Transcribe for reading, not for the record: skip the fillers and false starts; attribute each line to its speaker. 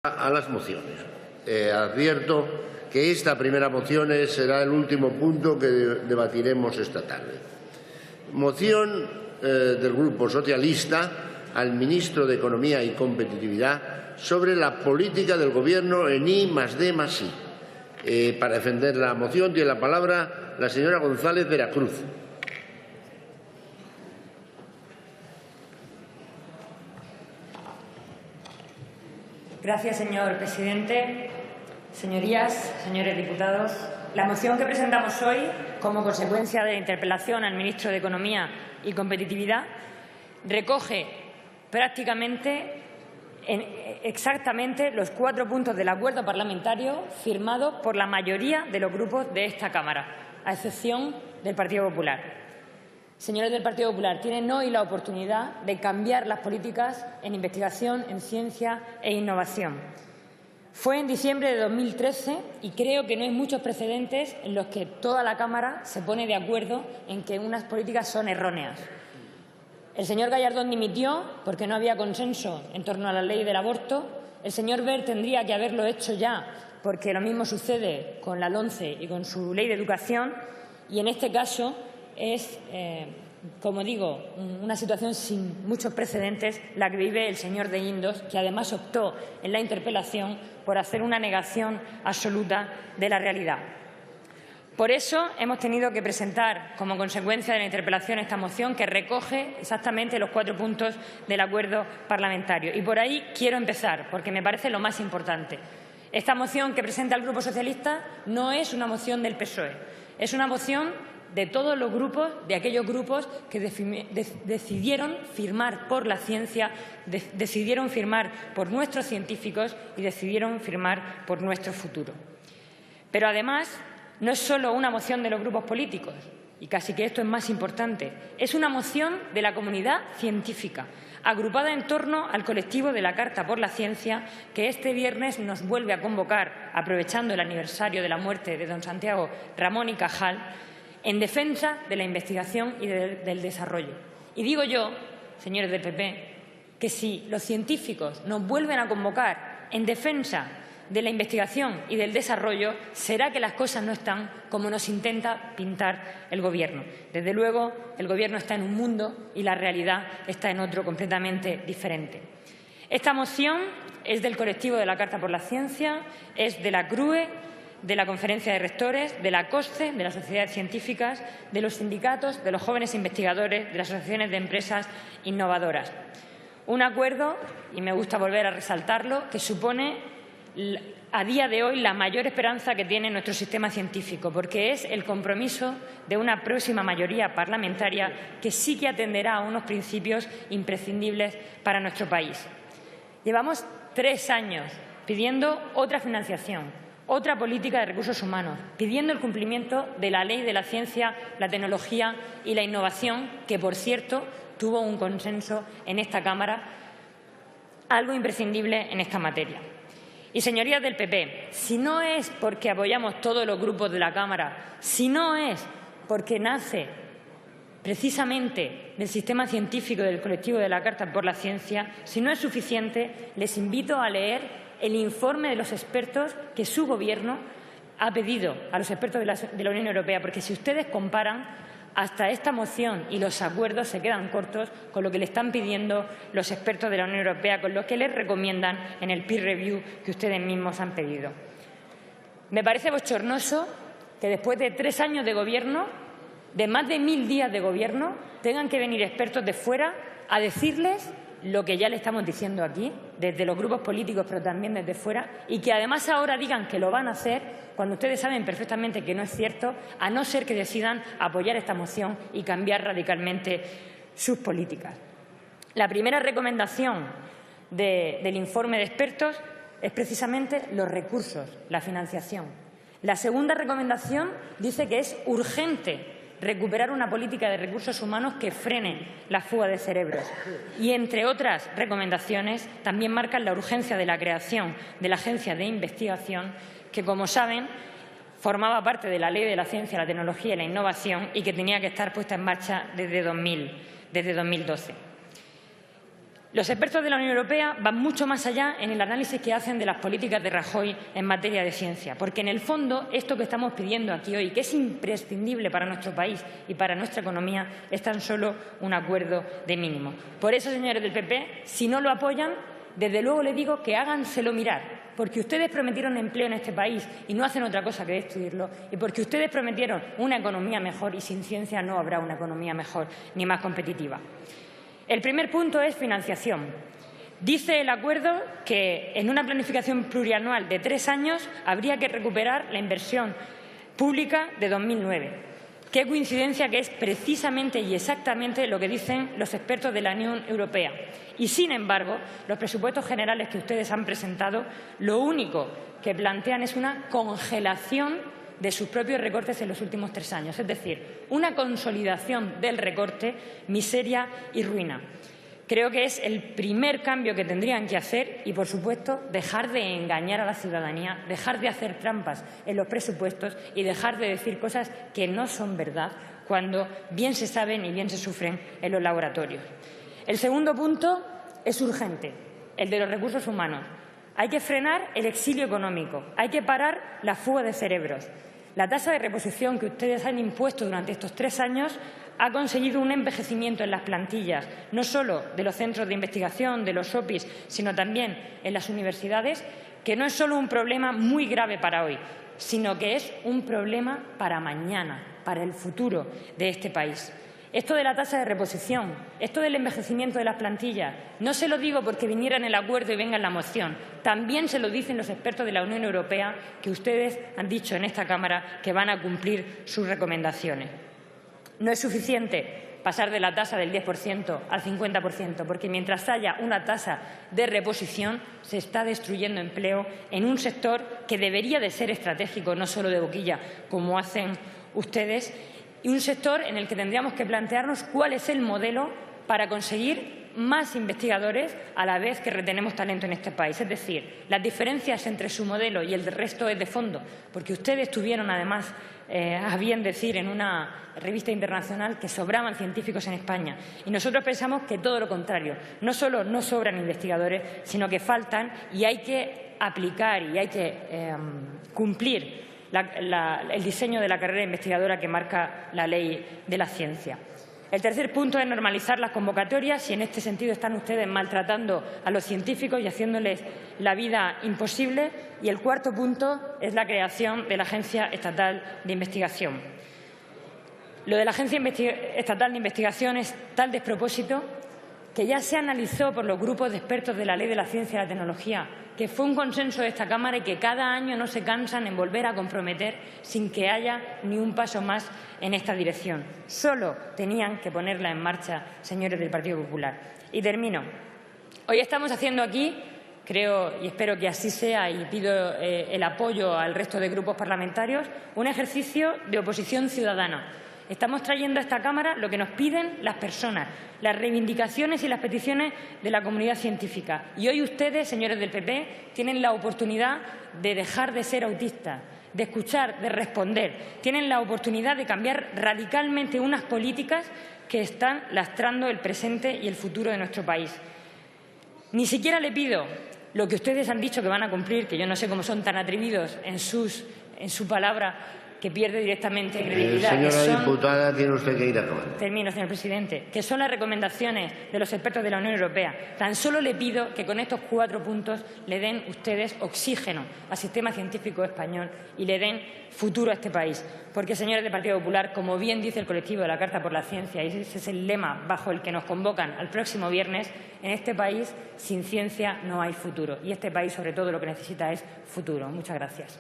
Speaker 1: A las mociones. Advierto que esta primera moción será el último punto que debatiremos esta tarde. Moción del Grupo Socialista al Ministro de Economía y Competitividad sobre la política del Gobierno en I+D+I. Para defender la moción tiene la palabra la señora González Veracruz.
Speaker 2: Gracias, señor presidente. Señorías, señores diputados, la moción que presentamos hoy, como consecuencia de la interpelación al ministro de Economía y Competitividad, recoge prácticamente exactamente los 4 puntos del acuerdo parlamentario firmado por la mayoría de los grupos de esta Cámara, a excepción del Partido Popular. Señores del Partido Popular, tienen hoy la oportunidad de cambiar las políticas en investigación, en ciencia e innovación. Fue en diciembre de 2013 y creo que no hay muchos precedentes en los que toda la Cámara se pone de acuerdo en que unas políticas son erróneas. El señor Gallardón dimitió porque no había consenso en torno a la ley del aborto. El señor Wert tendría que haberlo hecho ya porque lo mismo sucede con la LOMCE y con su ley de educación. Y en este caso es, como digo, una situación sin muchos precedentes la que vive el señor de Guindos, que además optó en la interpelación por hacer una negación absoluta de la realidad. Por eso hemos tenido que presentar, como consecuencia de la interpelación, esta moción que recoge exactamente los 4 puntos del acuerdo parlamentario. Y por ahí quiero empezar, porque me parece lo más importante. Esta moción que presenta el Grupo Socialista no es una moción del PSOE, es una moción de todos los grupos, de aquellos grupos que decidieron firmar por la ciencia, decidieron firmar por nuestros científicos y decidieron firmar por nuestro futuro. Pero además no es solo una moción de los grupos políticos, y casi que esto es más importante, es una moción de la comunidad científica, agrupada en torno al colectivo de la Carta por la Ciencia, que este viernes nos vuelve a convocar, aprovechando el aniversario de la muerte de don Santiago Ramón y Cajal, en defensa de la investigación y del desarrollo. Y digo yo, señores del PP, que si los científicos nos vuelven a convocar en defensa de la investigación y del desarrollo, será que las cosas no están como nos intenta pintar el Gobierno. Desde luego, el Gobierno está en un mundo y la realidad está en otro completamente diferente. Esta moción es del colectivo de la Carta por la Ciencia, es de la CRUE, de la Conferencia de Rectores, de la COSCE, de las sociedades científicas, de los sindicatos, de los jóvenes investigadores, de las asociaciones de empresas innovadoras. Un acuerdo, y me gusta volver a resaltarlo, que supone a día de hoy la mayor esperanza que tiene nuestro sistema científico, porque es el compromiso de una próxima mayoría parlamentaria que sí que atenderá a unos principios imprescindibles para nuestro país. Llevamos 3 años pidiendo otra financiación, otra política de recursos humanos, pidiendo el cumplimiento de la Ley de la Ciencia, la Tecnología y la Innovación, que, por cierto, tuvo un consenso en esta Cámara, algo imprescindible en esta materia. Y, señorías del PP, si no es porque apoyamos todos los grupos de la Cámara, si no es porque nace precisamente del sistema científico del colectivo de la Carta por la Ciencia, si no es suficiente, les invito a leer el informe de los expertos que su Gobierno ha pedido a los expertos de la Unión Europea, porque si ustedes comparan, hasta esta moción y los acuerdos se quedan cortos con lo que le están pidiendo los expertos de la Unión Europea, con lo que les recomiendan en el peer review que ustedes mismos han pedido. Me parece bochornoso que después de 3 años de Gobierno, de más de 1000 días de Gobierno, tengan que venir expertos de fuera a decirles lo que ya le estamos diciendo aquí, desde los grupos políticos, pero también desde fuera, y que además ahora digan que lo van a hacer cuando ustedes saben perfectamente que no es cierto, a no ser que decidan apoyar esta moción y cambiar radicalmente sus políticas. La primera recomendación del informe de expertos es precisamente los recursos, la financiación. La segunda recomendación dice que es urgente recuperar una política de recursos humanos que frene la fuga de cerebros. Y, entre otras recomendaciones, también marcan la urgencia de la creación de la Agencia de Investigación, que, como saben, formaba parte de la Ley de la Ciencia, la Tecnología y la Innovación y que tenía que estar puesta en marcha desde 2012. Los expertos de la Unión Europea van mucho más allá en el análisis que hacen de las políticas de Rajoy en materia de ciencia, porque en el fondo esto que estamos pidiendo aquí hoy, que es imprescindible para nuestro país y para nuestra economía, es tan solo un acuerdo de mínimo. Por eso, señores del PP, si no lo apoyan, desde luego les digo que háganselo mirar, porque ustedes prometieron empleo en este país y no hacen otra cosa que destruirlo, y porque ustedes prometieron una economía mejor y sin ciencia no habrá una economía mejor ni más competitiva. El primer punto es financiación. Dice el acuerdo que en una planificación plurianual de 3 años habría que recuperar la inversión pública de 2009. Qué coincidencia que es precisamente y exactamente lo que dicen los expertos de la Unión Europea. Y, sin embargo, los presupuestos generales que ustedes han presentado, lo único que plantean es una congelación de sus propios recortes en los últimos 3 años, es decir, una consolidación del recorte, miseria y ruina. Creo que es el primer cambio que tendrían que hacer y, por supuesto, dejar de engañar a la ciudadanía, dejar de hacer trampas en los presupuestos y dejar de decir cosas que no son verdad cuando bien se saben y bien se sufren en los laboratorios. El segundo punto es urgente, el de los recursos humanos. Hay que frenar el exilio económico, hay que parar la fuga de cerebros. La tasa de reposición que ustedes han impuesto durante estos 3 años ha conseguido un envejecimiento en las plantillas, no solo de los centros de investigación, de los OPIs, sino también en las universidades, que no es solo un problema muy grave para hoy, sino que es un problema para mañana, para el futuro de este país. Esto de la tasa de reposición, esto del envejecimiento de las plantillas, no se lo digo porque viniera en el acuerdo y venga en la moción. También se lo dicen los expertos de la Unión Europea, que ustedes han dicho en esta Cámara que van a cumplir sus recomendaciones. No es suficiente pasar de la tasa del 10% al 50%, porque mientras haya una tasa de reposición se está destruyendo empleo en un sector que debería de ser estratégico, no solo de boquilla, como hacen ustedes, y un sector en el que tendríamos que plantearnos cuál es el modelo para conseguir más investigadores a la vez que retenemos talento en este país. Es decir, las diferencias entre su modelo y el del resto es de fondo, porque ustedes tuvieron, además, a bien decir en una revista internacional que sobraban científicos en España. Y nosotros pensamos que todo lo contrario. No solo no sobran investigadores, sino que faltan y hay que aplicar y hay que cumplir el diseño de la carrera investigadora que marca la ley de la ciencia. El tercer punto es normalizar las convocatorias y en este sentido están ustedes maltratando a los científicos y haciéndoles la vida imposible. Y el cuarto punto es la creación de la Agencia Estatal de Investigación. Lo de la Agencia Estatal de Investigación es tal despropósito que ya se analizó por los grupos de expertos de la Ley de la Ciencia y la Tecnología, que fue un consenso de esta Cámara y que cada año no se cansan en volver a comprometer sin que haya ni un paso más en esta dirección. Solo tenían que ponerla en marcha, señores del Partido Popular. Y termino. Hoy estamos haciendo aquí, creo y espero que así sea y pido el apoyo al resto de grupos parlamentarios, un ejercicio de oposición ciudadana. Estamos trayendo a esta Cámara lo que nos piden las personas, las reivindicaciones y las peticiones de la comunidad científica. Y hoy ustedes, señores del PP, tienen la oportunidad de dejar de ser autistas, de escuchar, de responder. Tienen la oportunidad de cambiar radicalmente unas políticas que están lastrando el presente y el futuro de nuestro país. Ni siquiera le pido lo que ustedes han dicho que van a cumplir, que yo no sé cómo son tan atrevidos en su palabra, que pierde directamente credibilidad.
Speaker 1: Señora diputada, tiene usted que ir acabando.
Speaker 2: Termino, señor presidente. Que son las recomendaciones de los expertos de la Unión Europea. Tan solo le pido que con estos 4 puntos le den ustedes oxígeno al sistema científico español y le den futuro a este país. Porque, señores del Partido Popular, como bien dice el colectivo de la Carta por la Ciencia, y ese es el lema bajo el que nos convocan al próximo viernes, en este país sin ciencia no hay futuro. Y este país, sobre todo, lo que necesita es futuro. Muchas gracias.